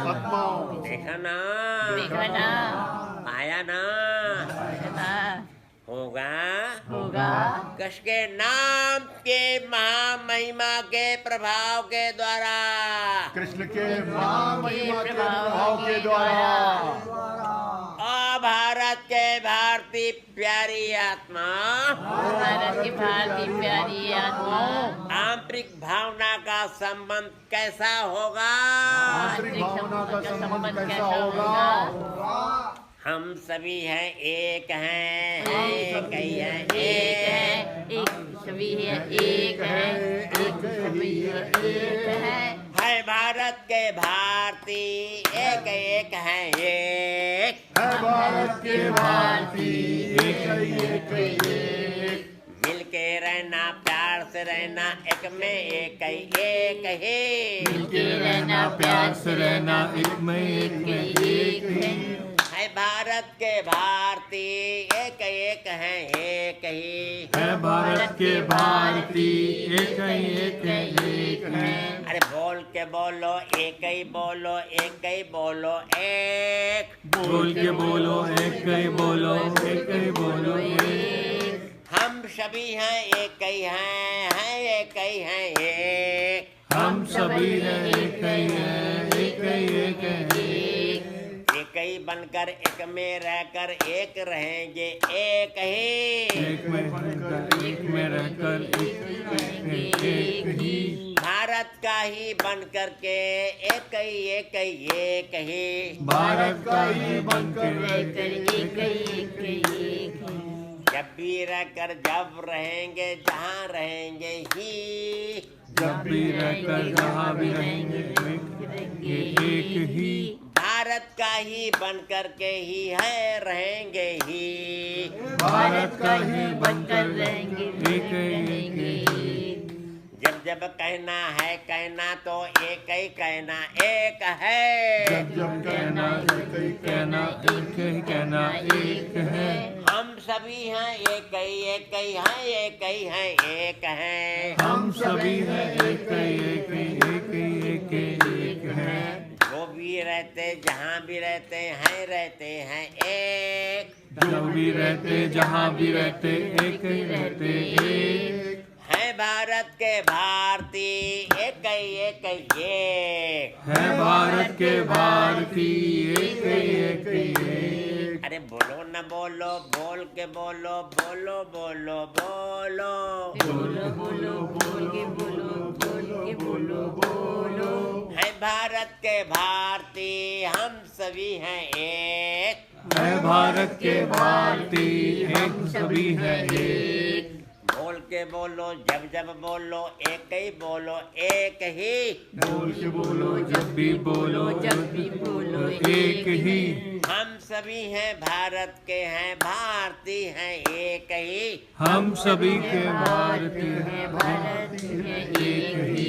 आत्माओं। देखा ना, देखा ना, पाया ना, ना होगा होगा कश के नाम के महामहिमा के प्रभाव के द्वारा, कृष्ण के महामहिमा के प्रभाव के द्वारा और भारत के भारतीय प्यारी आत्मा, भारत की भारतीय प्यारी आत्मा आंतरिक भावना का संबंध कैसा होगा? आंतरिक भावना का संबंध कैसा होगा? हम सभी हैं, एक हैं, एक ही हैं, एक है, एक सभी है, एक है, एक सभी है, एक है भारत के भारतीय एक एक हैं, एक है भारत के भारतीय एक मिल के रहना, प्यार से रहना, एक में एक ही मिलके रहना, प्यार से रहना, एक में एक है भारत के भारतीय एक हैं, एक ही है भारत के भारतीय एक है। अरे बोल के बोलो, एक ही बोलो, एक ही बोलो, एक बोल के बोलो, एक ही बोलो, एक ही बोलो, एक। हम सभी हैं, एक ही हैं, एक ही हैं, एक हम सभी हैं, एक ही हैं, एक ही एक ही बनकर एक में रहकर एक रहेंगे, एक ही एक में रहकर एक में रहकर एक ही भारत का ही बनकर के एक ही भारत का ही बनकर एक जब भी रहकर जब रहेंगे, जहाँ रहेंगे ही जब भी रहकर जहाँ भी रहेंगे एक ही भारत का ही बनकर के ही है, रहेंगे ही भारत का ही बनकर रहेंगे एक जब जब कहना है कहना तो एक ही कहना, एक है जब कहना एक ही कहना एक है। हम सभी हैं, एक ही हैं, एक हैं हम सभी हैं, एक है। जो भी रहते, जहाँ भी रहते हैं एक जो भी रहते, जहाँ भी रहते, एक ही रहते एक है भारत के भारतीय एक है भारत के भारतीय एक अरे बोलो न बोलो, बोल के बोलो, बोलो बोलो बोलो बोलो बोलो बोल के बोलो, बोल के बोलो बोलो है भारत के भारतीय हम सभी हैं, एक है भारत के भारतीय एक सभी है एक बोल के बोलो, जब जब बोलो, एक ही बोलो, एक ही बोल के बोलो, जब भी बोलो, जब भी बोलो एक ही हम सभी हैं, भारत के हैं, भारतीय हैं, एक ही हम सभी के भारतीय भारत है एक ही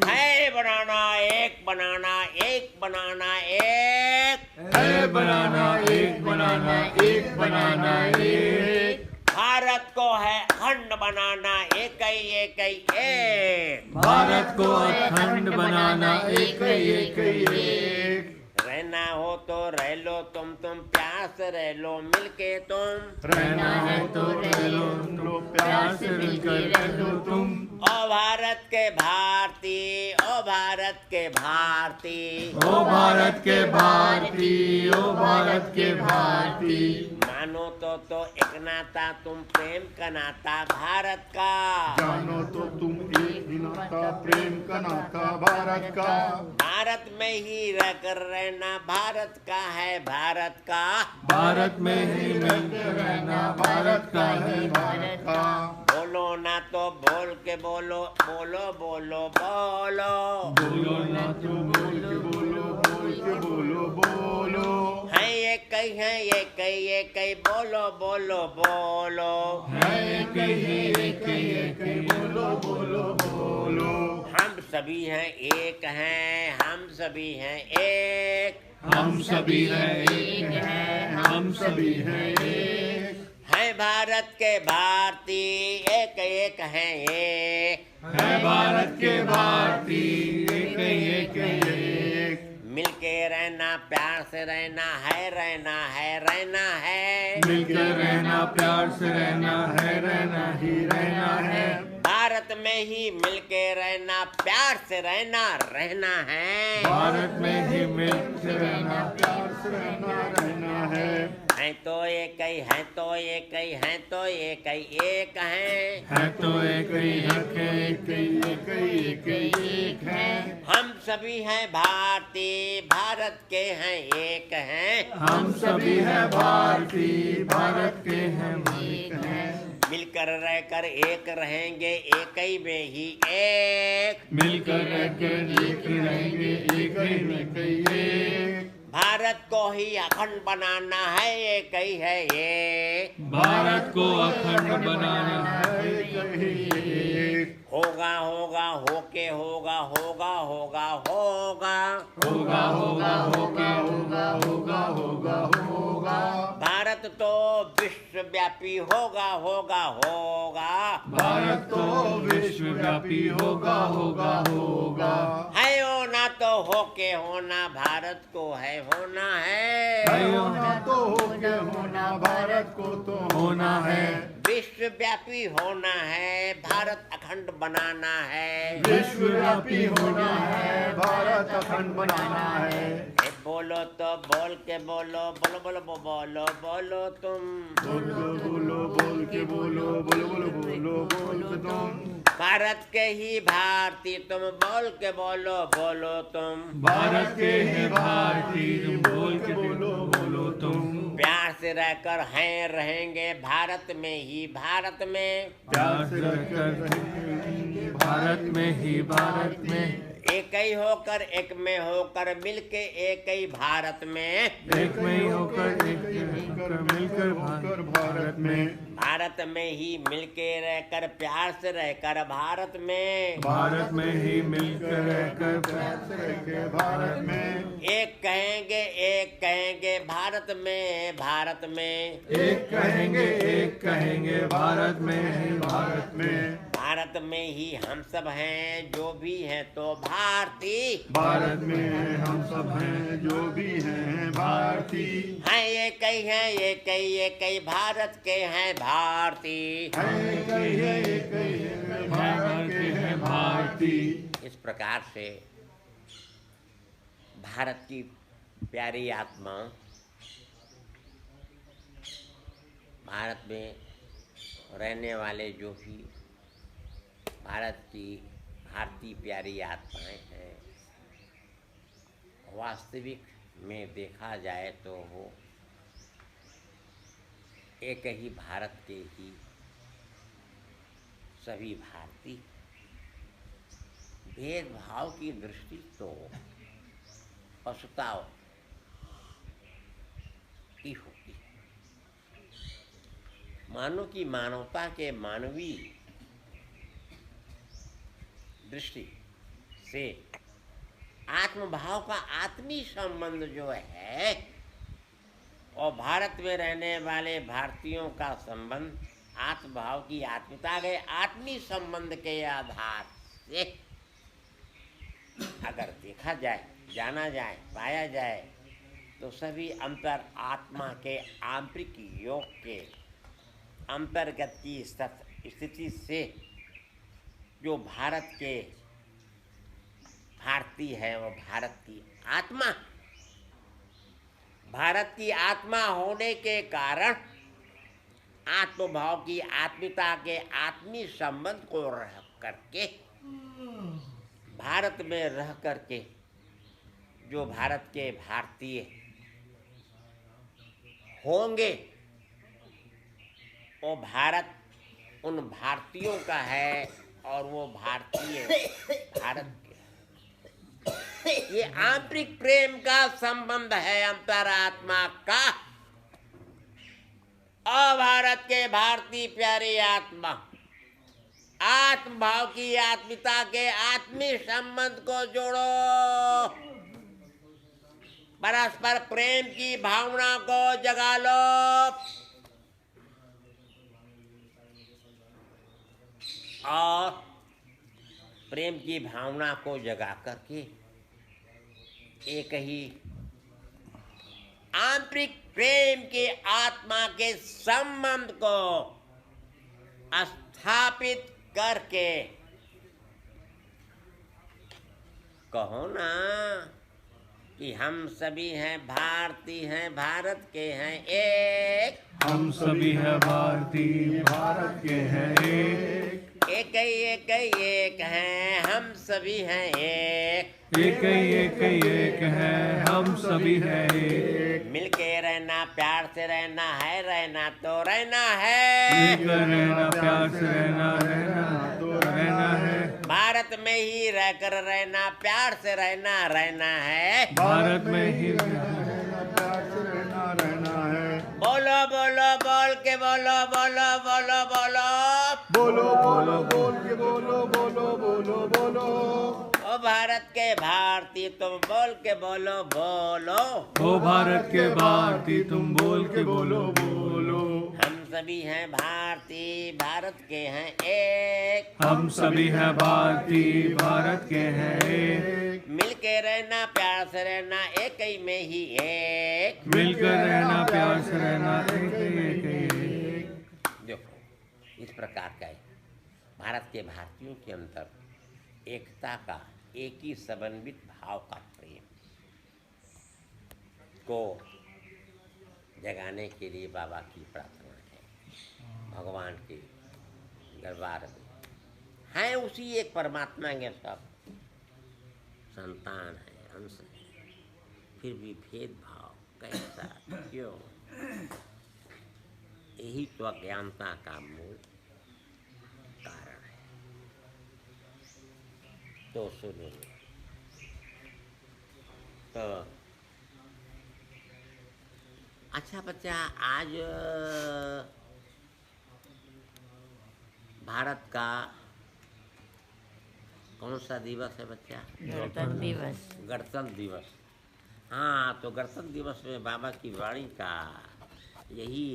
है बनाना, एक बनाना, एक बनाना, एक है बनाना, एक बनाना, एक बनाना, एक भारत को है अखंड बनाना, एक भारत को अखंड बनाना, एक रहना हो तो रह लो, तुम प्यास रह लो, मिलके तुम रहना है तो रह लो, प्यार से मिलकर रह लो तुम। ओ भारत के भारतीय, ओ भारत के भारतीय, ओ भारत के भारतीय, ओ भारत के भारतीय मानो तो एक नाता, तुम प्रेम का नाता भारत का जानो तो तुम एक ही नाता, प्रेम का नाता भारत का भारत में ही रहकर रहना, भारत का है, भारत का भारत में ही मिलकर रहना, भारत का है, भारत का बोलो ना तो बोल के बोलो, बोलो बोलो बोलो बोलो ना तो बोल के बोलो, बोल के बोलो, बोलो है एक ही बोलो बोलो बोलो है एक ही बोलो, बोलो, बोलो हम सभी हैं, एक हैं, हम सभी हैं, एक हम सभी हैं, एक हैं, हम सभी हैं, एक है भारत के भारतीय, एक हैं, एक है भारत के भारतीय, एक मिलके रहना, प्यार से रहना है, रहना है, रहना है। मिलकर रहना, प्यार से रहना है, रहना ही रहना है। भारत में ही मिलके रहना, प्यार से रहना, रहना है। भारत में ही मिलकर रहना, प्यार से रहना रहना है। हैं तो एक ही, हैं तो एक ही, हैं तो एक ही, एक हैं। है तो एक ही, एक है, एक ही एक ही एक ही एक है। हम सभी हैं भारतीय, भारत के हैं, एक हैं। हम सभी हैं भारतीय, भारत के हैं, एक है। मिलकर रहकर एक रहेंगे, एक ही में ही एक। मिलकर रहकर एक रहेंगे, एक ही में एक। भारत को ही अखंड बनाना है, एक ही है ये। भारत को अखंड बनाना है, एक ही एक। होगा होगा होके होगा, होगा होगा होगा। होगा होगा होगा होगा होगा होगा होगा। भारत तो विश्वव्यापी होगा, होगा होगा। भारत तो विश्वव्यापी होगा, होगा होगा। है होना तो होके होना, भारत को है होना है। होना तो होके होना, भारत को तो होना है। विश्वव्यापी होना है, भारत अखंड बनाना है। विश्वव्यापी होना है, भारत अखंड बनाना है। ए बोलो तो बोल के बोलो, बोलो बोलो बोलो बोलो तुम। बोलो बोलो बोल के बोलो, बोलो बोलो बोलो बोल के तुम। भारत के ही भारतीय तुम, बोल के बोलो, बोलो तुम। भारत के हैं भारतीय, बोल के बोलो, बोलो तुम। प्यार से रहकर हैं, रहेंगे भारत में ही, भारत में। प्यार से रहकर रहेंगे, भारत में ही, भारत में। एक ही होकर, एक में होकर, मिलके एक ही भारत में। एक में ही होकर, एक होकर, मिलकर भारत में। भारत में ही मिलके रहकर, प्यार से रहकर, भारत में। भारत में ही मिलकर रहकर, प्यार से रहकर भारत में। एक कहेंगे भारत में, भारत में। एक कहेंगे भारत में, भारत में। भारत में ही हम सब हैं, जो भी हैं तो भारतीय। भारत में हम सब हैं, जो भी हैं भारतीय। हैं एक ही हैं, एक ही भारत के हैं भारतीय। एक ही है, एक ही है, भारत के हैं भारतीय। इस प्रकार से भारत की प्यारी आत्मा भारत में रहने वाले जो भी भारत की भारतीय प्यारी आत्माएं हैं, वास्तविक में देखा जाए तो वो एक ही भारत के ही सभी भारतीय। भेदभाव की दृष्टि तो पशुता की होती है। मानो कि मानवता के मानवीय दृष्टि से आत्मभाव का आत्मीय संबंध जो है और भारत में रहने वाले भारतीयों का संबंध आत्मभाव की आत्मीयता के आत्मीय संबंध के आधार से अगर देखा जाए, जाना जाए, पाया जाए तो सभी अंतर आत्मा के आंतरिक योग के अंतर्गत की स्थिति से जो भारत के भारतीय है वो भारत की आत्मा, भारत की आत्मा होने के कारण आत्मभाव की आत्मीयता के आत्मीय संबंध को रह करके भारत में रह करके जो भारत के भारतीय होंगे वो भारत उन भारतीयों का है और वो भारतीय भारत के। ये आंतरिक प्रेम का संबंध है अंतरात्मा का और भारत के भारतीय प्यारी आत्मा आत्मभाव की आत्मीयता के आत्मीय संबंध को जोड़ो, परस्पर प्रेम की भावना को जगा लो और प्रेम की भावना को जगा करके एक ही आंतरिक प्रेम के आत्मा के संबंध को स्थापित करके कहो ना कि हम सभी हैं भारतीय हैं, भारत के हैं एक। हम सभी हैं भारतीय, भारत के हैं एक। एक एक हैं, हम सभी हैं एक। एक है, हम सभी हैं एक। मिलके रहना, प्यार से रहना है, रहना तो रहना है। मिलकर रहना, प्यार से रहना तो रहना है। भारत में ही रहकर रहना, प्यार से रहना, रहना है। भारत में ही प्यार से रहना है। बोलो बोलो बोल के बोलो, बोलो बोलो बोलो बोलो बोलो बोल के बोलो, बोलो बोलो बोलो। ओ भारत के भारतीय तुम बोल के बोलो, बोलो। ओ भारत के भारतीय तुम बोल के बोलो, बोलो। हम सभी हैं भारतीय, भारत के हैं एक। हम सभी हैं भारतीय, भारत के हैं एक। मिलके रहना, प्यार से रहना, एक ही में ही एक। मिलकर रहना, प्यार से रहना, एक। देखो इस प्रकार का है भारत के भारतीयों के अंदर एकता का, एक ही समन्वित भाव का प्रेम को जगाने के लिए बाबा की प्रार्थना है। भगवान के दरबार में हैं उसी एक परमात्मा के सब संतान है, अंश है, फिर भी भेदभाव कैसा, क्यों? यही तो अज्ञानता का मूल कारण है। तो सुनो, तो अच्छा बच्चा, आज भारत का कौन सा दिवस है बच्चा? गणतंत्र दिवस। गणतंत्र दिवस। हाँ, तो गणतंत्र दिवस में बाबा की वाणी का यही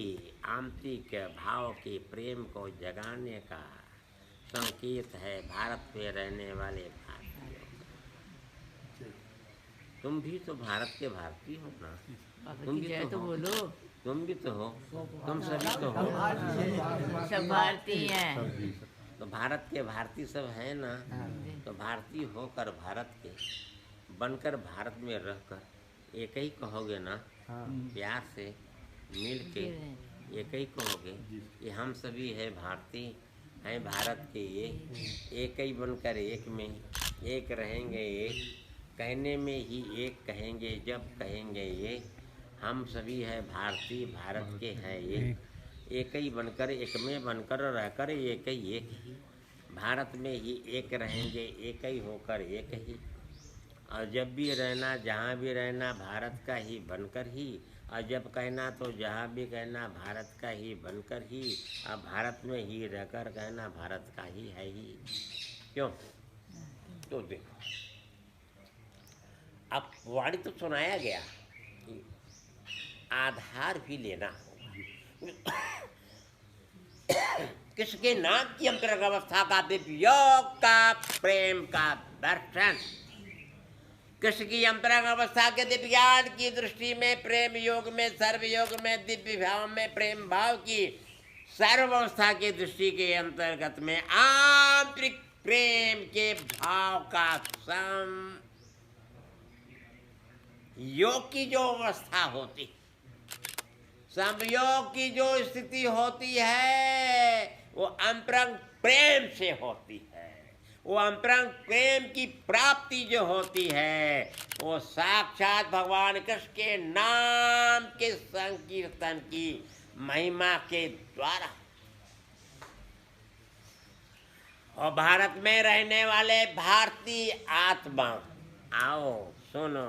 आंतरिक भाव के प्रेम को जगाने का संकेत है भारत में रहने वाले भारतीयों। तुम भी तो भारत के भारतीय हो ना? तुम भी तो बोलो, तुम भी तो हो, तुम सभी तो हो। सब भारतीय हैं। तो भारत के भारतीय सब हैं ना? तो भारतीय होकर भारत के बनकर भारत में रहकर एक ही कहोगे ना, प्यार से मिल के एक ही कहोगे कि हम सभी है भारतीय हैं, भारत के ये एक ही बनकर एक में एक रहेंगे। एक कहने में ही एक कहेंगे, जब कहेंगे ये हम सभी है भारतीय, भारत के हैं एक ही बनकर, एक में बनकर रहकर एक ही भारत में ही एक रहेंगे, एक ही होकर एक ही। और जब भी रहना, जहाँ भी रहना, भारत का ही बनकर ही। और जब कहना तो जहाँ भी कहना भारत का ही बनकर ही। और भारत में ही रहकर कहना भारत का ही है ही। क्यों? तो देखो, अब वाणी तो सुनाया गया, आधार भी लेना होगा। किसके नाम की अंतरंग अवस्था का दिव्य योग का प्रेम का दर्शन, किसकी अंतरंग अवस्था के दिव्य ज्ञान की दृष्टि में, प्रेम योग में, सर्व योग में, दिव्य भाव में, प्रेम भाव की सर्व अवस्था की दृष्टि के अंतर्गत में आंतरिक प्रेम के भाव का सम योग की जो अवस्था होती, संयोग की जो स्थिति होती है, वो अंतरंग प्रेम से होती है। वो अंतरंग प्रेम की प्राप्ति जो होती है, वो साक्षात भगवान कृष्ण के नाम के संकीर्तन की महिमा के द्वारा। और भारत में रहने वाले भारतीय आत्मा, आओ सुनो,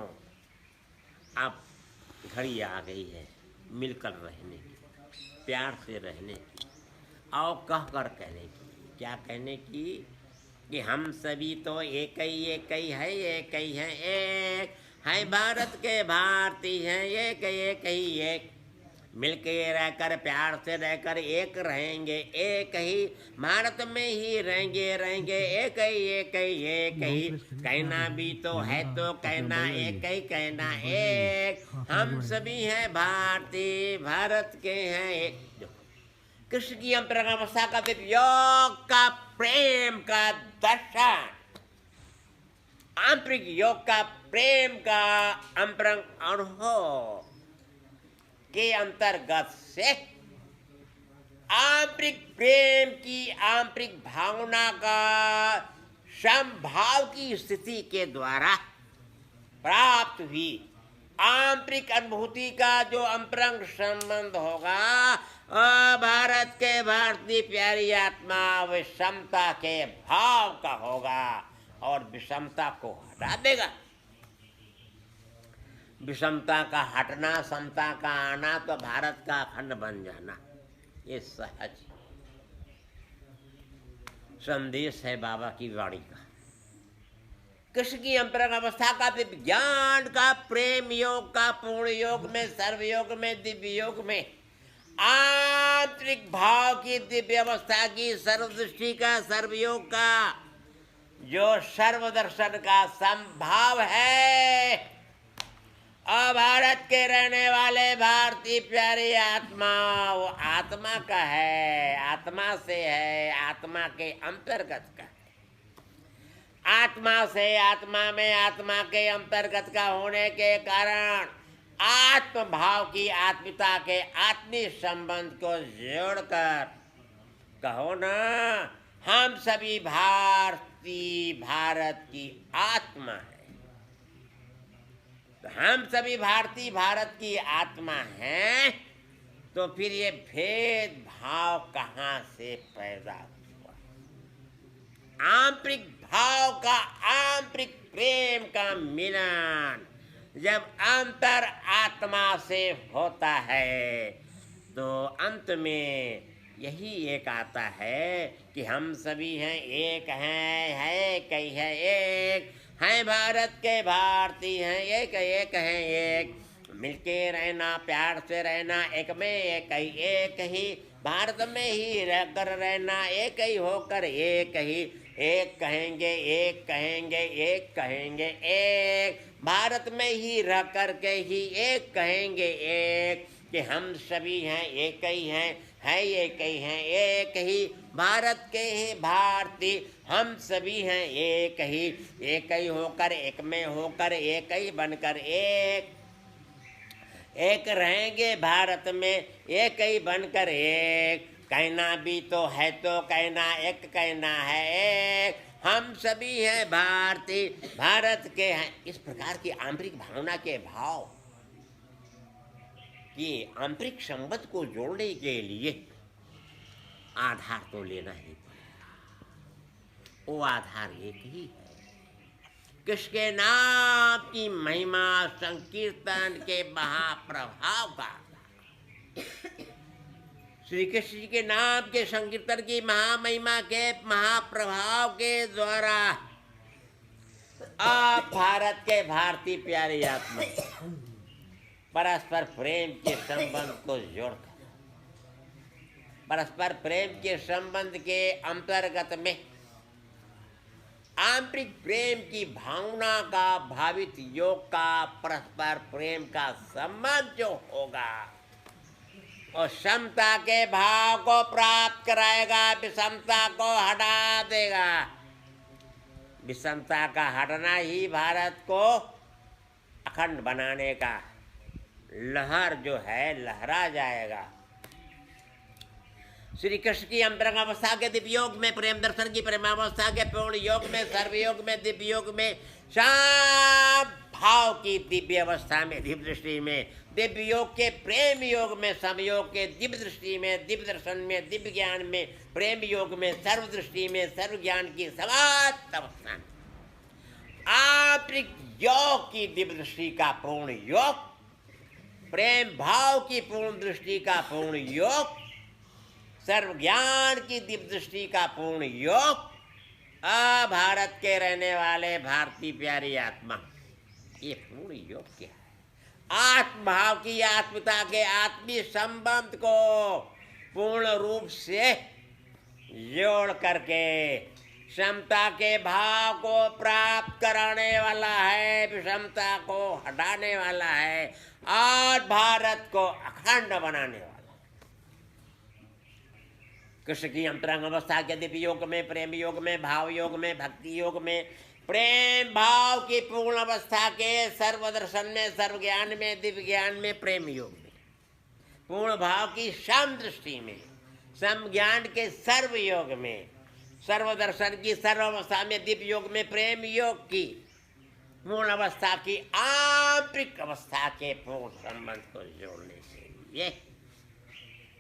अब घड़ी आ गई है मिलकर रहने की, प्यार से रहने की, और कह कर कहने की। क्या कहने की? कि हम सभी तो एक ही है, एक ही है, एक है भारत के भारतीय हैं, एक ही एक। मिलके रहकर प्यार से रहकर एक रहेंगे, एक ही भारत में ही रहेंगे एक ही कहना भी तो है, तो कहना एक ही कहना एक, हम सभी हैं भारतीय, भारत के हैं एक। कृष्ण की अंतरंगावस्था का योग का प्रेम का दर्शन, आंतरिक योग का प्रेम का अंतरंग अनुभव के अंतर्गत से आंतरिक प्रेम की आंतरिक भावना का समभाव की स्थिति के द्वारा प्राप्त हुई आंतरिक अनुभूति का जो अंतरंग संबंध होगा, भारत के भारतीय प्यारी आत्मा विषमता के भाव का होगा और विषमता को हटा देगा। विषमता का हटना, समता का आना, तो भारत का अखंड बन जाना, ये सहज संदेश है बाबा की वाणी का। कृष्ण की अंतरंग अवस्था का विज्ञान का प्रेम योग का पूर्ण योग में, सर्वयोग में, दिव्य योग में आंतरिक भाव की दिव्य अवस्था की सर्वदृष्टि का, सर्वयोग का जो सर्वदर्शन का संभाव है, और भारत के रहने वाले भारतीय प्यारी आत्मा वो आत्मा का है, आत्मा से है, आत्मा के अंतर्गत का है। आत्मा से आत्मा में, आत्मा के अंतर्गत का होने के कारण आत्म भाव की आत्मिकता के आत्मीय संबंध को जोड़कर कहो ना, हम सभी भारतीय भारत की आत्मा है। तो हम सभी भारतीय भारत की आत्मा हैं, तो फिर ये भेद भाव कहाँ से पैदा हुआ? आंतरिक भाव का, आंतरिक प्रेम का मिलन जब अंतर आत्मा से होता है, तो अंत में यही एक आता है कि हम सभी हैं, एक हैं, है कई है एक, हैं भारत के भारतीय हैं, एक हैं एक, मिलके रहना, प्यार से रहना, एक में एक ही भारत में ही रहकर रहना, एक ही होकर एक ही, एक कहेंगे एक कहेंगे एक कहेंगे एक, भारत में ही रह कर के ही एक कहेंगे एक, कि हम सभी हैं, एक ही हैं, है एक ही हैं, एक ही भारत के ही भारतीय, हम सभी हैं एक ही होकर, एक में होकर, एक ही बनकर एक रहेंगे भारत में, एक ही बनकर एक, कहना भी तो है, तो कहना एक कहना है एक, हम सभी हैं भारतीय भारत के हैं। इस प्रकार की आंतरिक भावना के भाव कि आंतरिक संबंध को जोड़ने के लिए आधार तो लेना ही पड़ेगा। वो आधार एक ही है, किसके नाम की महिमा संकीर्तन के महाप्रभाव का। श्री कृष्ण जी के नाम के संकीर्तन की महामहिमा के महाप्रभाव के द्वारा आप भारत के भारतीय प्यारी आत्मा परस्पर प्रेम के संबंध को जोड़कर, परस्पर प्रेम के संबंध के अंतर्गत में आंतरिक प्रेम की भावना का, भावित योग का, परस्पर प्रेम का संबंध जो होगा, और समता के भाव को प्राप्त कराएगा, विषमता को हटा देगा। विषमता का हटना ही भारत को अखंड बनाने का लहर जो है लहरा जाएगा। श्री कृष्ण की अंतरंग अवस्था के दिव्य योग में, प्रेम दर्शन की प्रेमावस्था के पूर्ण योग में, सर्वयोग में, दिव्य योग में, भाव की दिव्य अवस्था में, दिव्य दृष्टि में, दिव्य योग के प्रेम योग में, समयोग के दिव्य दृष्टि में, दिव्य दर्शन में, दिव्य ज्ञान में, प्रेम योग में, सर्व दृष्टि में, सर्व ज्ञान की समाप्त अवस्था में, आंतरिक योग की दिव्य दृष्टि का पूर्ण योग, प्रेम भाव की पूर्ण दृष्टि का पूर्ण योग, सर्व ज्ञान की दिव्य दृष्टि का पूर्ण योग, भारत के रहने वाले भारतीय प्यारी आत्मा, ये पूर्ण योग क्या है? आत्म भाव की आत्मिकता के आत्मीय संबंध को पूर्ण रूप से जोड़ करके समता के भाव को प्राप्त कराने वाला है, विषमता को हटाने वाला है और भारत को अखंड बनाने वाला है। कृष्ण की अंतरंग अवस्था के दिव्य योग में, प्रेम योग में, भाव योग में, भक्ति योग में, प्रेम भाव की पूर्ण अवस्था के सर्वदर्शन में, सर्व ज्ञान में, दिव्य ज्ञान में, प्रेम योग में, पूर्ण भाव की सम दृष्टि में, सम ज्ञान के सर्व योग में, सर्वदर्शन की सर्व अवस्था में, दिव्य योग में, प्रेम योग की पूर्ण अवस्था की आंतरिक अवस्था के पूर्ण संबंध को जोड़ने के लिए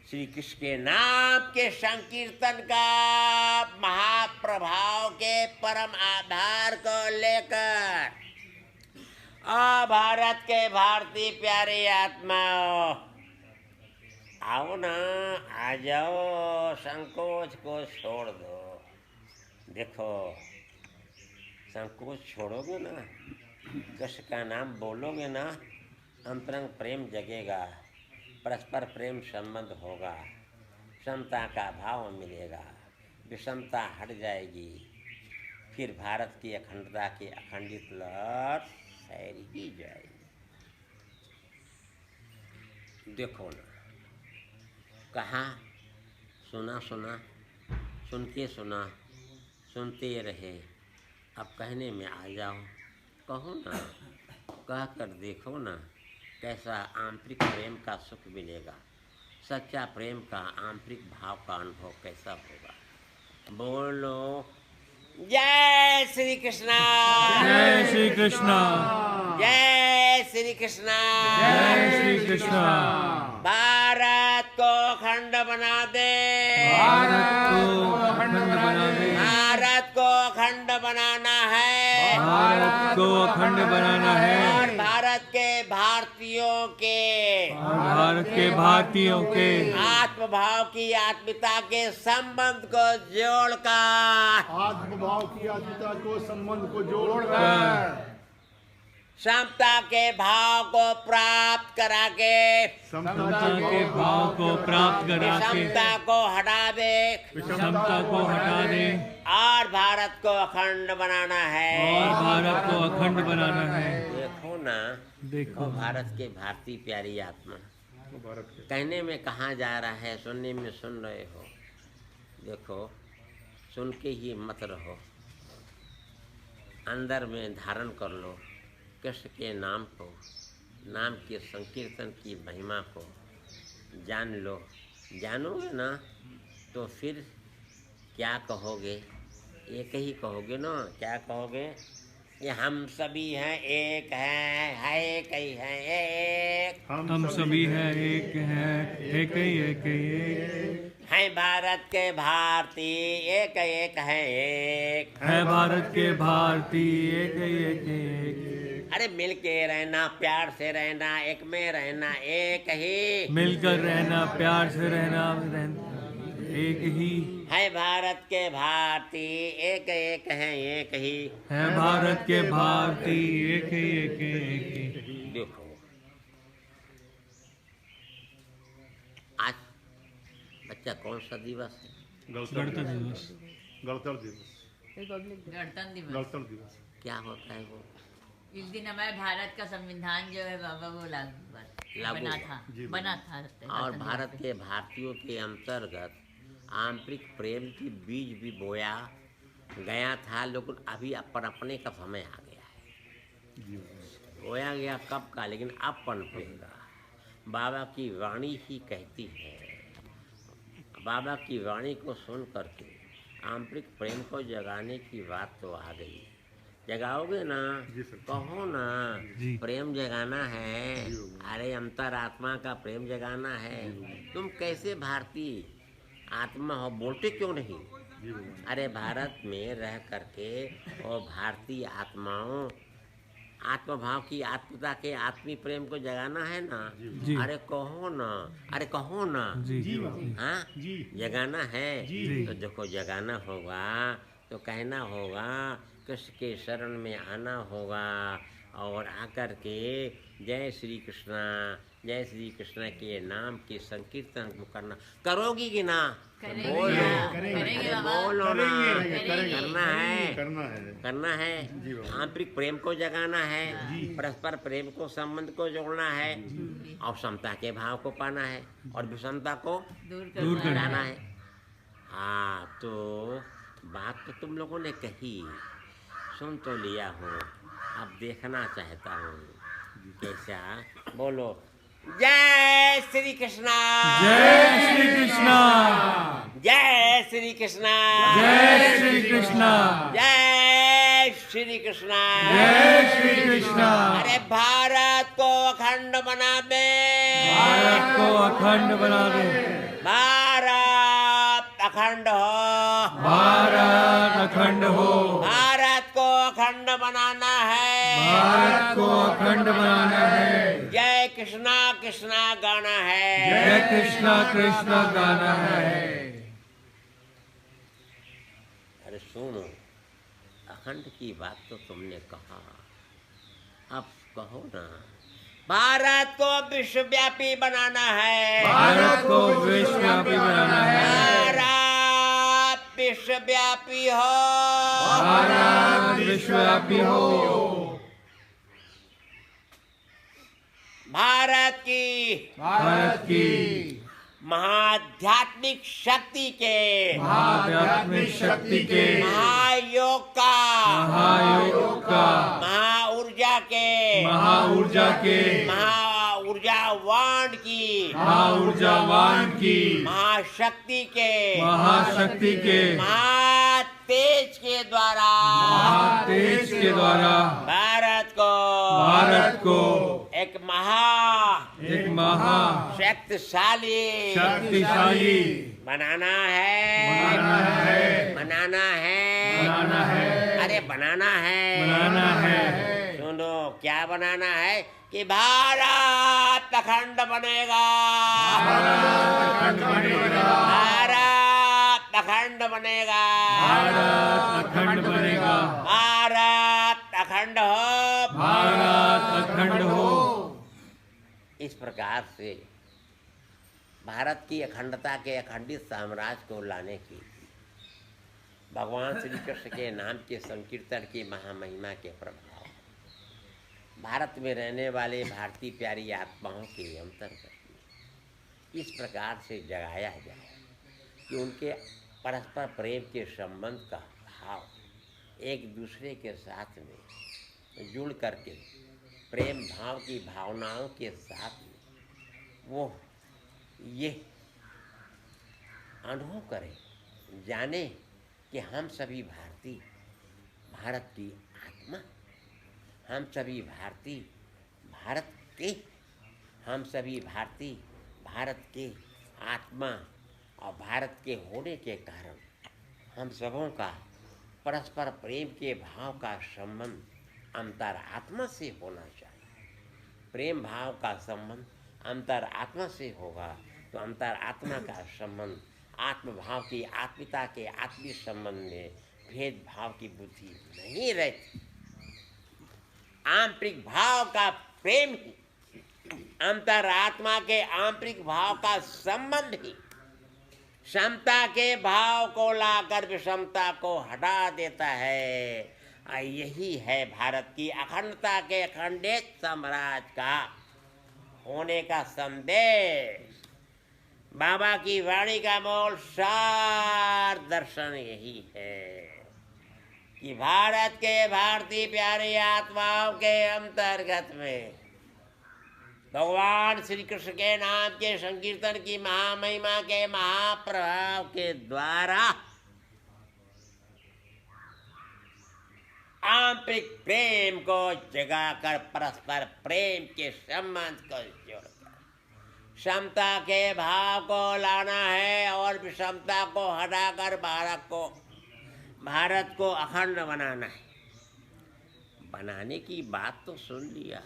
श्री कृष्ण के नाम के संकीर्तन का महाप्रभाव के परम आधार को लेकर भारत के भारतीय प्यारे आत्माओं, आओ ना, आ जाओ, संकोच को छोड़ दो। देखो, संकोच छोड़ोगे ना, कृष्ण का नाम बोलोगे ना, अंतरंग प्रेम जगेगा, परस्पर प्रेम संबंध होगा, समता का भाव मिलेगा, विषमता हट जाएगी, फिर भारत की अखंडता की अखंडित लहर फैल ही जाएगी। देखो ना, कहा सुना सुना, सुन के सुना, सुनते रहे, अब कहने में आ जाओ, कहो ना, कह कर देखो ना, कैसा आंतरिक प्रेम का सुख मिलेगा, सच्चा प्रेम का आंतरिक भाव का अनुभव कैसा होगा। बोलो जय श्री कृष्णा, जय श्री कृष्णा, जय श्री कृष्णा, जय श्री कृष्णा। भारत को अखंड बना दे, भारत को अखंड बना दे, भारत को अखंड बनाना है, भारत को अखंड बनाना है, और भारत के भारतीयों के, भारत के भारतीयों के आत्मभाव की आत्मिकता के संबंध को जोड़कर, आत्मभाव की आत्मिकता को संबंध को जोड़कर, समता के भाव को प्राप्त करा के, समता के भाव को प्राप्त करा के, विषमता को हटा दे, समता को हटा दे, और भारत को अखंड बनाना है, और भारत को अखंड बनाना है। देखो ना, देखो, भारत के भारतीय प्यारी आत्मा, कहने में कहाँ जा रहा है, सुनने में सुन रहे हो। देखो, सुन के ही मत रहो, अंदर में धारण कर लो कृष्ण के नाम को, नाम के संकीर्तन की महिमा को जान लो। जानोगे ना तो फिर क्या कहोगे, एक ही कहोगे ना, क्या कहोगे, ये हम सभी हैं, एक हैं, एक ही हैं, एक हम सभी हैं, एक हैं, एक ही, एक ही, एक हैं भारत के भारतीय, एक एक हैं, एक है भारत के भारतीय, एक ही, एक ही, एक। अरे मिल के रहना, प्यार से रहना, एक में रहना, एक ही मिलकर रहना, प्यार से रहना, एक ही है भारत के भारतीय, एक एक हैं, एक ही है भारत के भारतीय, एक ही, एक ही, एक ही। देखो, आज बच्चा कौन सा दिवस है? गणतंत्र दिवस, गणतंत्र दिवस, गणतंत्र दिवस। गणतंत्र दिवस क्या होता है वो? इस दिन हमारे भारत का संविधान जो है बाबा वो लागू बना था, जी, बना था। और भारत के भारतीयों के अंतर्गत आंतरिक प्रेम की बीज भी बोया गया था, लेकिन अभी अपन अपने का समय आ गया है। बोया गया कब का, लेकिन अब पनपेगा। बाबा की वाणी ही कहती है, बाबा की वाणी को सुन करके आंतरिक प्रेम को जगाने की बात तो आ गई। जगाओगे ना, कहो ना, प्रेम जगाना है, अरे अंतरात्मा का प्रेम जगाना है। तुम कैसे भारतीय आत्मा हो, बोलते क्यों नहीं? अरे भारत में रह करके और भारतीय आत्माओं, आत्मभाव की आत्मता के आत्मीय प्रेम को जगाना है ना। अरे कहो ना, अरे कहो ना, हाँ जगाना है। तो देखो, जगाना होगा तो कहना होगा, कृष्ण के शरण में आना होगा, और आकर के जय श्री कृष्णा के नाम के संकीर्तन करना। करोगी कि ना? करेंगे, बोलो, करेंगे अरे बाबा। बोलो ना, करेंगे। करना है, करना है। करना है। जी बाबा। आंतरिक प्रेम को जगाना है, परस्पर प्रेम को, संबंध को जोड़ना है, और समता के भाव को पाना है, और विषमता को दूर हटाना है। हाँ, तो बात तो तुम लोगों ने कही, सुन तो लिया हूँ, अब देखना चाहता हूँ कैसा। बोलो जय श्री कृष्णा, जय श्री कृष्णा, जय श्री कृष्णा, जय श्री कृष्णा, जय श्री कृष्णा, जय श्री कृष्णा। अरे भारत को अखंड बना दे, भारत को अखंड बना दे, भारत अखंड हो, भारत अखंड हो, भारत को अखंड बनाना है, भारत को अखंड बनाना है। जय कृष्णा कृष्णा गाना है, जय कृष्णा कृष्णा गाना है। अरे सुनो, अखंड की बात तो तुमने कहा, अब कहो ना। भारत को विश्वव्यापी बनाना है, भारत को विश्वव्यापी बनाना है, भारत विश्वव्यापी हो, भारत विश्वव्यापी हो, भारत की महाध्यात्मिक शक्ति के, आध्यात्मिक शक्ति के, महायोग का, महायोग का, महाऊर्जा के, महाऊर्जा के, महाऊर्जावान की, महाऊर्जावान की, महाशक्ति के, महाशक्ति के, महातेज के द्वारा, महातेज के द्वारा भारत को एक एक महा शक्तिशाली बनाना है, बनाना है, बनाना है, बनाना है, अरे बनाना है, बनाना है। सुनो क्या बनाना है कि भारत अखंड बनेगा, अखंड बनेगा, भारत अखंड बनेगा, भारत अखंड बनेगा, भारत अखंड हो, भारत अखंड हो। इस प्रकार से भारत की अखंडता के अखंडित साम्राज्य को लाने की भगवान श्री कृष्ण के नाम के संकीर्तन की महामहिमा के प्रभाव भारत में रहने वाले भारतीय प्यारी आत्माओं के अंतर्गत इस प्रकार से जगाया जाए कि उनके परस्पर प्रेम के संबंध का भाव एक दूसरे के साथ में जुड़ करके प्रेम भाव की भावनाओं के साथ में वो ये अनुभव करें, जाने कि हम सभी भारतीय भारत की आत्मा, हम सभी भारतीय भारत के, हम सभी भारतीय भारत के आत्मा और भारत के होने के कारण हम सबों का परस्पर प्रेम के भाव का संबंध अंतरात्मा से होना चाहिए। प्रेम भाव का संबंध अंतरात्मा से होगा तो अंतरात्मा का संबंध आत्मभाव की आत्मिकता के आत्मीय संबंध में भेदभाव की बुद्धि नहीं रहती। आंतरिक भाव का प्रेम ही अंतरात्मा के आंतरिक भाव का संबंध ही समता के भाव को लाकर विषमता को हटा देता है। यही है भारत की अखंडता के अखंडित साम्राज्य का होने का संदेश। बाबा की वाणी का मूल सार दर्शन यही है कि भारत के भारतीय प्यारी आत्माओं के अंतर्गत में भगवान श्री कृष्ण के नाम के संकीर्तन की महामहिमा के महाप्रभाव के द्वारा आंतरिक प्रेम को जगाकर परस्पर प्रेम के संबंध को जोड़कर समता के भाव को लाना है और विषमता को हटाकर भारत को अखंड बनाना है। बनाने की बात तो सुन लिया,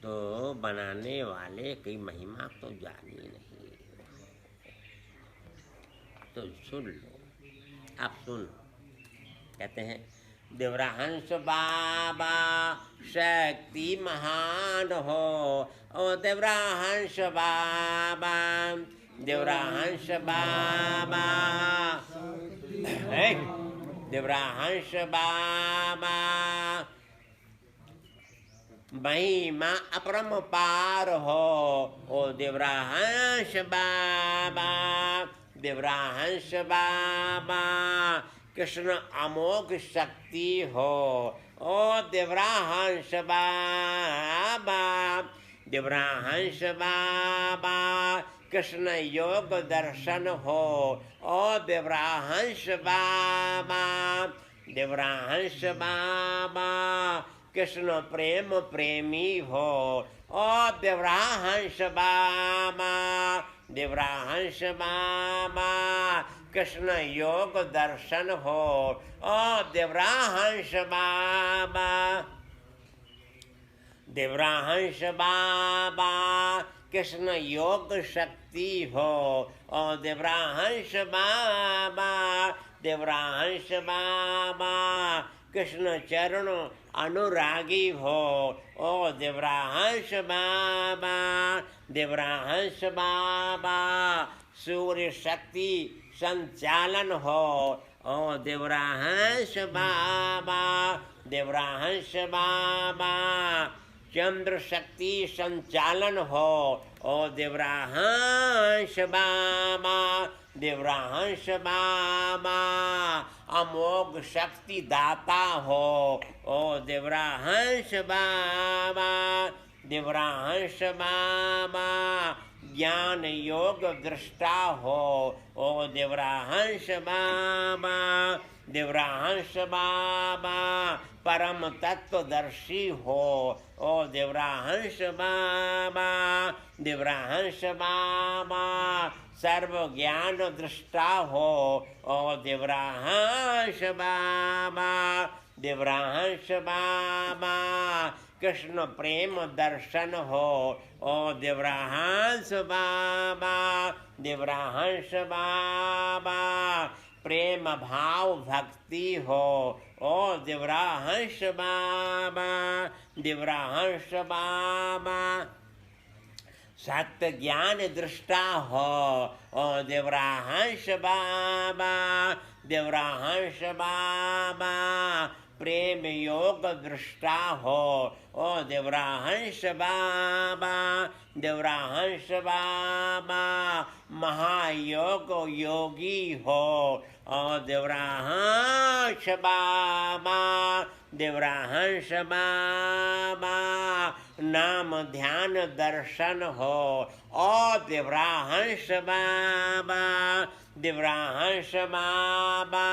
तो बनाने वाले की महिमा तो जानी नहीं, तो सुन लो। आप सुन, कहते हैं देवराहंस बाबा शक्ति महान हो। ओ देवराहंस बाबा, देवराहंस बाबा, देवराहंस बाबा महिमा अपरंपार हो। ओ देवराहंस बाबा, देवराहंस बाबा कृष्ण अमोघ शक्ति हो। ओ देवराहंस बाबा, देवराहंस बाबा कृष्ण योग दर्शन हो। ओ देवराहंस बाबा, देवराहंस बाबा कृष्ण प्रेम प्रेमी हो। ओ देवराहंस बाबा, देवराहंस बाबा कृष्ण योग दर्शन हो। ओ देवराहंस बाबा, देवराहंस बाबा कृष्ण योग शक्ति हो। ओ देवराहंस बाबा, देवराहंस बाबा कृष्ण चरण अनुरागी हो। ओ देवराहंस बाबा, देवराहंस बाबा सूर्य शक्ति संचालन हो। ओ देवराहंस बाबा, देवराहंस बाबा चंद्र शक्ति संचालन हो। ओ देवराहंस बाबा, देवराहंस बाबा अमोघ शक्ति दाता हो। ओ देवराहंस बाबा, देवराहंस बाबा ज्ञान योग दृष्टा हो। ओ देवराहंस बाबा, देवराहंस बाबा परम तत्वदर्शी हो। ओ देवराहंस बाबा, देवराहंस बाबा सर्व ज्ञान दृष्टा हो। ओ देवराहंस बाबा, देवराहंस बाबा कृष्ण प्रेम दर्शन हो। ओ देवराहंस बाबा, देवराहंस बाबा प्रेम भाव भक्ति हो। ओ देवराहंस बाबा, देवराहंस बाबा सत्य ज्ञान दृष्टा हो। ओ देवराहंस बाबा, देवराहंस बाबा प्रेम योग दृष्टा हो। ओ देवराहंस बाबा, देवराहंस बाबा महायोग योगी हो। ओ देवराहंस बाबा, देवराहंस बाबा नाम ध्यान दर्शन हो। ओ देवराहंस बाबा, देवराहंस बाबा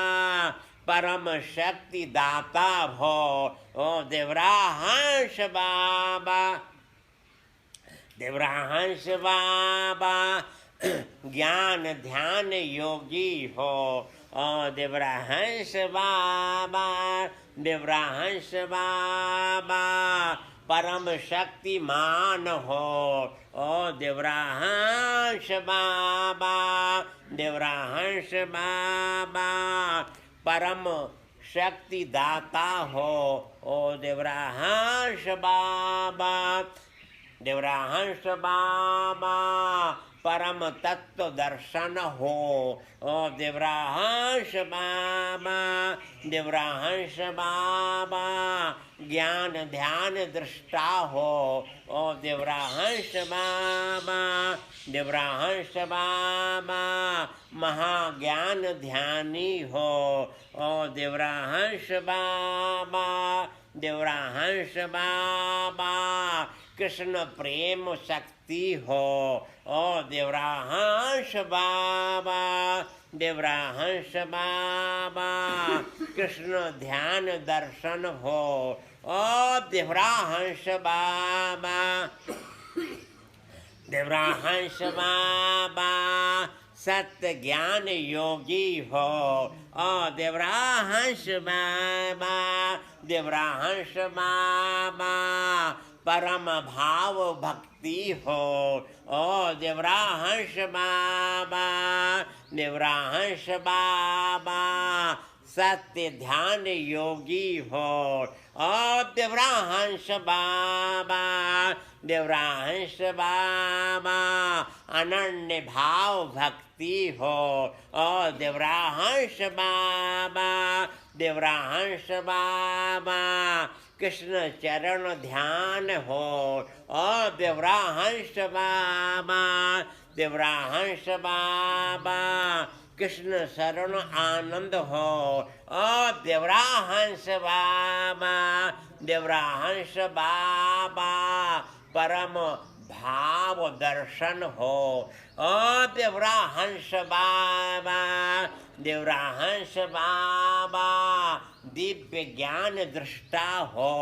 परम शक्ति दाता हो। ओ देवराहंस बाबा, देवराहंस बाबा ज्ञान ध्यान योगी हो। ओ देवराहंस बाबा, देवराहंस बाबा परम शक्तिमान हो। ओ देवराहंस बाबा, देवराहंस बाबा परम शक्ति दाता हो। ओ देवराहंस बाबा, देवराहंस बाबा परम तत्व दर्शन हो। ओ देवराहंस बाबा, देवराहंस बाबा ज्ञान ध्यान दृष्टा हो। ओ देवराहंस बाबा, देवराहंस बाबा महाज्ञान ध्यानी हो। ओ देवराहंस बाबा, देवराहंस बाबा कृष्ण प्रेम शक्ति हो। ओ देवराहंस बाबा, देवराहंस बाबा कृष्ण ध्यान दर्शन हो। ओ देवराहंस बाबा, देवराहंस बाबा सत्य ज्ञान योगी हो। ओ देवराहंस बाबा, देवराहंस बाबा परम भाव भक्ति हो। ओ देवराहंस बाबा, देवराहंस बाबा सत्य ध्यान योगी हो। और देवराहंस बाबा, देवराहंस बाबा अनन्य भाव भक्ति हो। और देवराहंस बाबा, देवराहंस बाबा कृष्ण चरण ध्यान हो। और देवराहंस बाबा, देवराहंस बाबा कृष्ण शरण आनंद हो। और देवराहंस बाबा, देवराहंस बाबा परम भाव दर्शन हो। और देवराहंस बाबा, देवराहंस बाबा दिव्य ज्ञान दृष्टा हो।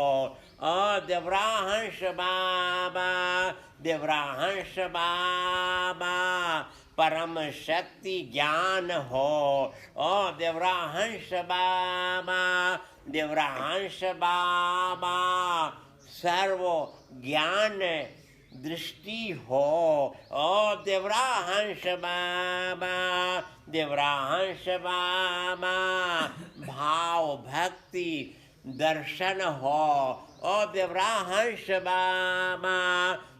और देवराहंस बाबा, देवराहंस बाबा परम शक्ति ज्ञान हो। और देवराहंस बाबा, देवराहंस बाबा सर्व ज्ञान दृष्टि हो। और देवराहंस बाबा, देवराहंस बाबा भाव भक्ति दर्शन हो। और देवराहंस बाबा,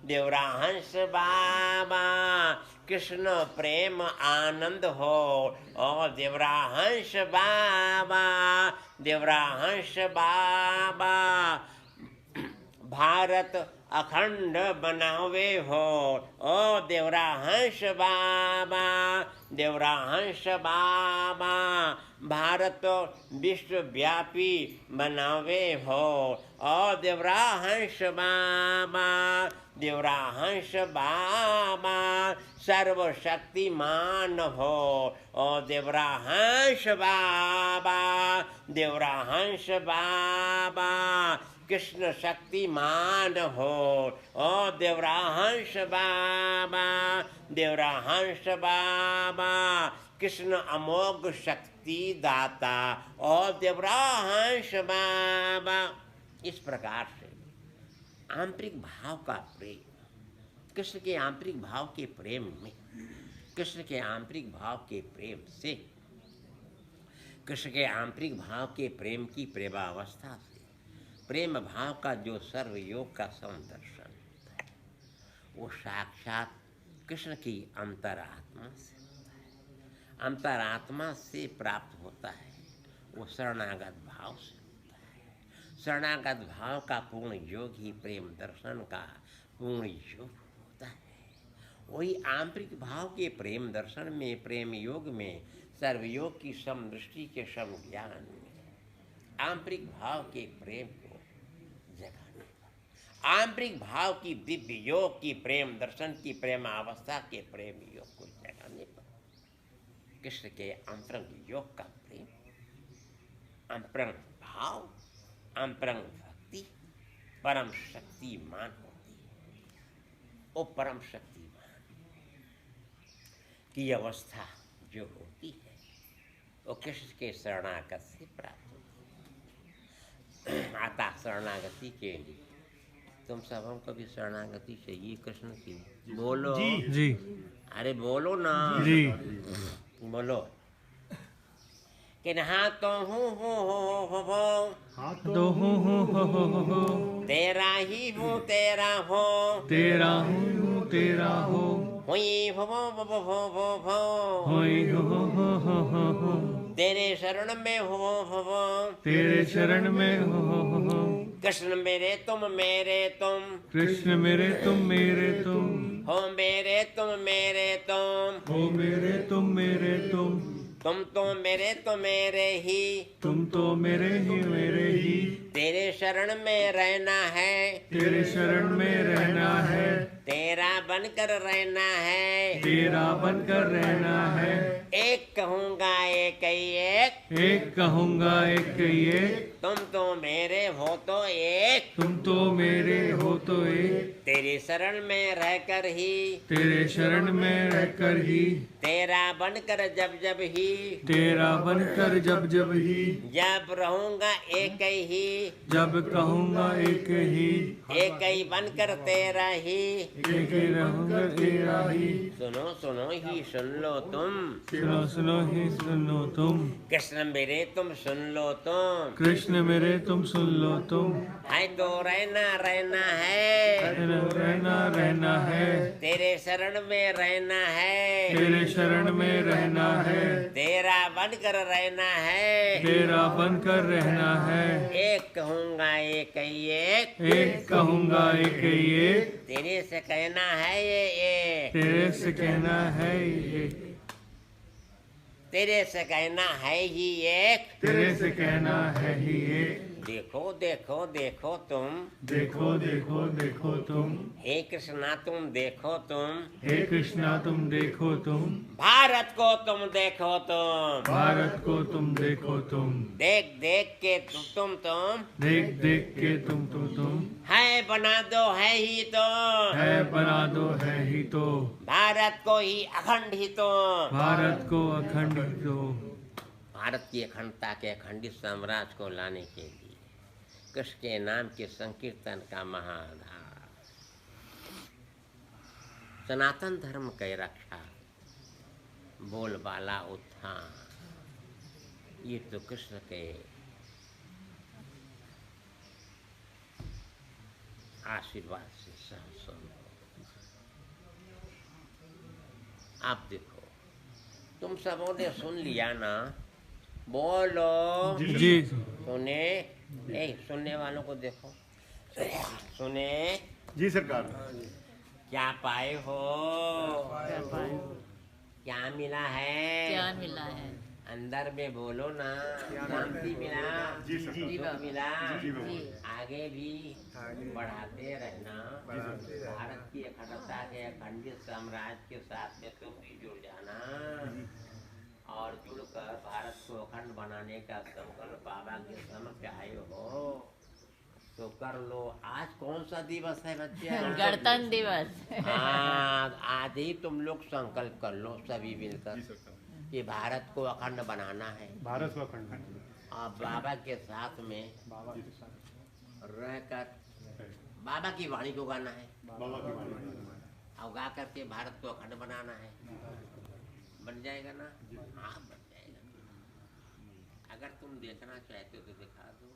देवराहंस बाबा कृष्ण प्रेम आनंद हो। और देवराहंस बाबा, देवराहंस बाबा भारत अखंड बनावे हो। और देवराहंस बाबा, देवराहंस बाबा भारत विश्वव्यापी बनावे हो। और देवराहंस बाबा, देवराहंस बाबा सर्वशक्तिमान हो। और देवराहंस बाबा, देवराहंस बाबा कृष्ण शक्तिमान हो। और देवराहंस बाबा, देवराहंस बाबा कृष्ण अमोघ शक्ति दाता। और देवराहंस बाबा इस प्रकार से आंतरिक भाव का प्रेम, कृष्ण के आंतरिक भाव के प्रेम में, कृष्ण के आंतरिक भाव के प्रेम से, कृष्ण के आंतरिक भाव के प्रेम की प्रेमावस्था से, प्रेम भाव का जो सर्वयोग का समदर्शन होता है वो साक्षात कृष्ण की अंतरात्मा से होता है। अंतरात्मा से प्राप्त होता है वो शरणागत भाव से होता है। शरणागत भाव का पूर्ण योग ही प्रेम दर्शन का पूर्ण योग होता है। वही आंतरिक भाव के प्रेम दर्शन में, प्रेम योग में, सर्वयोग की समदृष्टि के सम ज्ञान में आंतरिक भाव के प्रेम को जगाने पर, आंतरिक भाव की दिव्य योग की प्रेम दर्शन की प्रेमावस्था के प्रेम योग को जगाने पर कृष्ण के अंतरंग योग का प्रेम, अंतरंग भाव, अंतरंग भक्ति परम शक्तिमान होती है। वो परम शक्तिमान की अवस्था जो होती है वो कृष्ण के शरणागत से प्राप्त होती है। आता शरणागति के लिए तुम सब हमको भी शरणागति चाहिए कृष्ण की। बोलो जी। अरे बोलो ना जी। बोलो कि हाँ तो हूँ तो हो तेरा ही हूँ तेरा हो, तेरा हूँ तेरा हो, हुई भो होई हो, तेरे शरण में हो, तेरे शरण में हो। कृष्ण मेरे तुम मेरे तुम, कृष्ण मेरे तुम मेरे तुम, हो मेरे तुम मेरे तुम, हो मेरे तुम मेरे तुम, तुम तो मेरे तो मेरे ही, तुम तो मेरे ही मेरे ही। तेरे शरण में रहना है, तेरे शरण में रहना है, तेरा बनकर रहना है, तेरा बनकर रहना है। एक कहूँगा एक ही एक, एक कहूँगा एक एक, तुम तो मेरे हो तो एक, तुम तो मेरे हो तो एक। तेरे शरण में रहकर ही, तेरे शरण में रहकर ही, तेरा बनकर जब जब ही, तेरा बनकर जब जब ही, जब रहूंगा एक ही, जब कहूँगा एक ही, एक ही बनकर तेरा ही। एक ही रहूँगा तेरा ही। सुनो सुनो ही सुन लो तुम, सुनो सुनो ही सुनो तुम, कृष्ण मेरे तुम सुन लो तुम, कृष्ण मेरे तुम सुन लो तुम, है तो रहना रहना है, रहना रहना है, तेरे शरण में रहना है, तेरे शरण में रहना है, तेरा बनकर रहना है, तेरा बनकर रहना है, एक कहूँगा एक ही एक, एक कहूँगा एक ही एक, तेरे से कहना है ये एक, तेरे से कहना है ये, तेरे से कहना है ही एक। तेरे से कहना है ही एक। देखो देखो देखो तुम, देखो देखो देखो तुम, हे कृष्णा तुम देखो तुम, हे कृष्णा तुम देखो तुम, भारत को तुम देखो तुम, भारत को तुम देखो तुम, देख देख के तुम देख देख के तुम है बना दो है ही तो, है बना दो है ही तो, भारत को ही अखंड ही तो, भारत को अखंड दो, भारत की अखंडता के अखंडित साम्राज्य को लाने के लिए कृष्ण के नाम के संकीर्तन का महाआधार, सनातन धर्म के रक्षा, बोलबाला उत्थान, ये तो कृष्ण के आशीर्वाद से संभव। आप देखो, तुम सबों ने सुन लिया ना, बोलो जी सुने, सुनने वालों को देखो, सुने जी सरकार। क्या पाए हो, क्या मिला है, क्या मिला है, अंदर में बोलो ना, शांति मिला, जी सरकार। सुख मिला, जी बाबा। आगे भी बढ़ाते रहना, भारत की अखंडता के अखंडित साम्राज्य के साथ में तुम भी जुड़ जाना और जुड़कर भारत को अखंड बनाने का संकल्प बाबा के समक्ष आए हो तो कर लो। आज कौन सा दिवस है बच्चे? गणतंत्र दिवस। हाँ, आज ही तुम लोग संकल्प कर लो सभी जी मिलकर सरकार। कि भारत को अखंड बनाना है भारत को अखंड और बाबा के साथ में बाबा के साथ रहकर बाबा की वाणी को गाना है बाबा की वाणी। और गा करके भारत को अखंड बनाना है। बन जाएगा ना? हाँ बन जाएगा। अगर तुम देखना चाहते हो तो दिखा दो।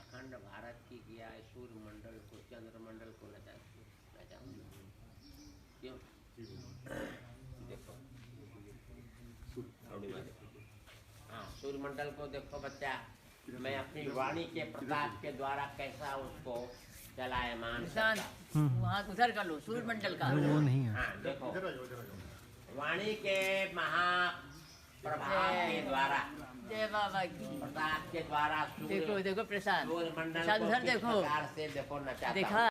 अखंड भारत की किया है, सूर्य मंडल को चंद्र मंडल को नचा क्यों? देखो हाँ, सूर्य मंडल को देखो बच्चा, मैं अपनी वाणी के प्रताप के द्वारा कैसा उसको चलायमान किसान वहाँ उधर का लो, सूर्य मंडल का। वो नहीं है। हाँ देखो, वाणी के महाप्रभाव के द्वारा, जय बाबा की। प्रताप के द्वारा देखो देखो प्रसाद, सूर्य मंडल प्रसाद को उधर किस देखो, प्रकार से देखो नचाता देखा।